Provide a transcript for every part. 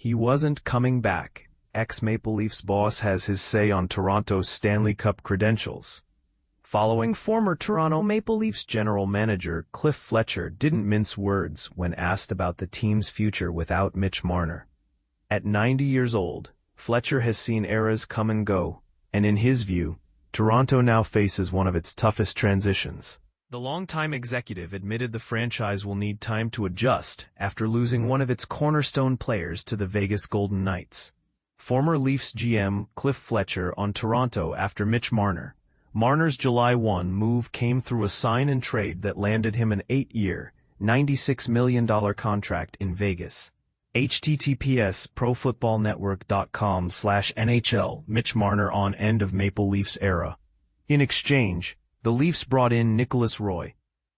He wasn't coming back. Ex-Maple Leafs boss has his say on Toronto's Stanley Cup credentials. Following former Toronto Maple Leafs general manager Fletcher didn't mince words when asked about the team's future without Mitch Marner. At 90 years old, Fletcher has seen eras come and go, and in his view, Toronto now faces one of its toughest transitions. The longtime executive admitted the franchise will need time to adjust after losing one of its cornerstone players to the Vegas Golden Knights. Former Leafs GM Fletcher on Toronto after Mitch Marner. Marner's July 1 move came through a sign-and-trade that landed him an 8-year, $96 million contract in Vegas. https://profootballnetwork.com/NHL Mitch Marner on end of Maple Leafs era. In exchange, the Leafs brought in Nicholas Roy,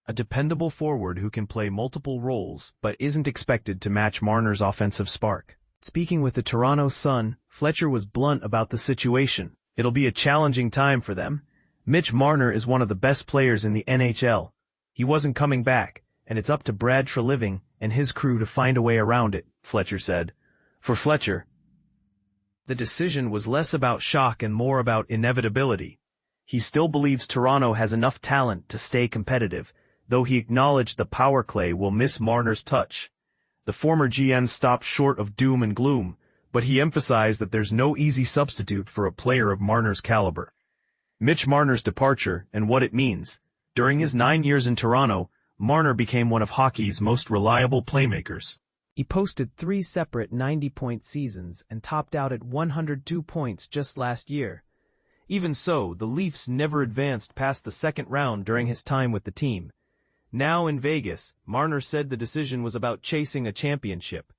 a dependable forward who can play multiple roles but isn't expected to match Marner's offensive spark. Speaking with the Toronto Sun, Fletcher was blunt about the situation. It'll be a challenging time for them. Mitch Marner is one of the best players in the NHL. He wasn't coming back, and it's up to Brad Treliving and his crew to find a way around it, Fletcher said. For Fletcher, the decision was less about shock and more about inevitability. He still believes Toronto has enough talent to stay competitive, though he acknowledged the power play will miss Marner's touch. The former GM stopped short of doom and gloom, but he emphasized that there's no easy substitute for a player of Marner's caliber. Mitch Marner's departure and what it means. During his 9 years in Toronto, Marner became one of hockey's most reliable playmakers. He posted 3 separate 90-point seasons and topped out at 102 points just last year. Even so, the Leafs never advanced past the second round during his time with the team. Now in Vegas, Marner said the decision was about chasing a championship.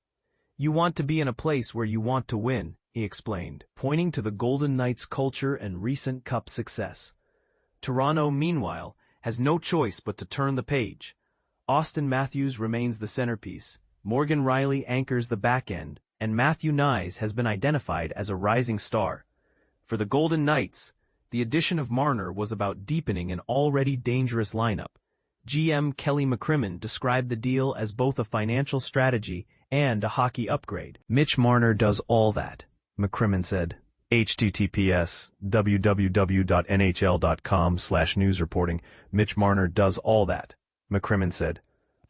You want to be in a place where you want to win, he explained, pointing to the Golden Knights' culture and recent Cup success. Toronto, meanwhile, has no choice but to turn the page. Austin Matthews remains the centerpiece, Morgan Rielly anchors the back end, and Matthew Knies has been identified as a rising star. For the Golden Knights, the addition of Marner was about deepening an already dangerous lineup. GM Kelly McCrimmon described the deal as both a financial strategy and a hockey upgrade. Mitch Marner does all that, McCrimmon said. https://www.nhl.com/news reporting. Mitch Marner does all that, McCrimmon said,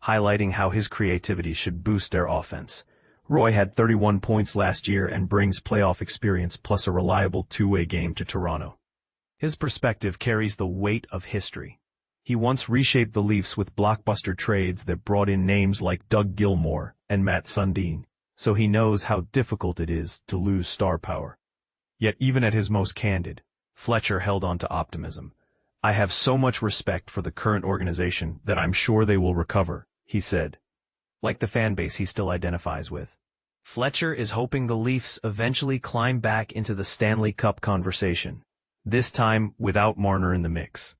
highlighting how his creativity should boost their offense. Roy had 31 points last year and brings playoff experience plus a reliable two-way game to Toronto. His perspective carries the weight of history. He once reshaped the Leafs with blockbuster trades that brought in names like Doug Gilmour and Matt Sundin, so he knows how difficult it is to lose star power. Yet even at his most candid, Fletcher held on to optimism. I have so much respect for the current organization that I'm sure they will recover, he said. Like the fan base he still identifies with. Fletcher is hoping the Leafs eventually climb back into the Stanley Cup conversation, this time without Marner in the mix.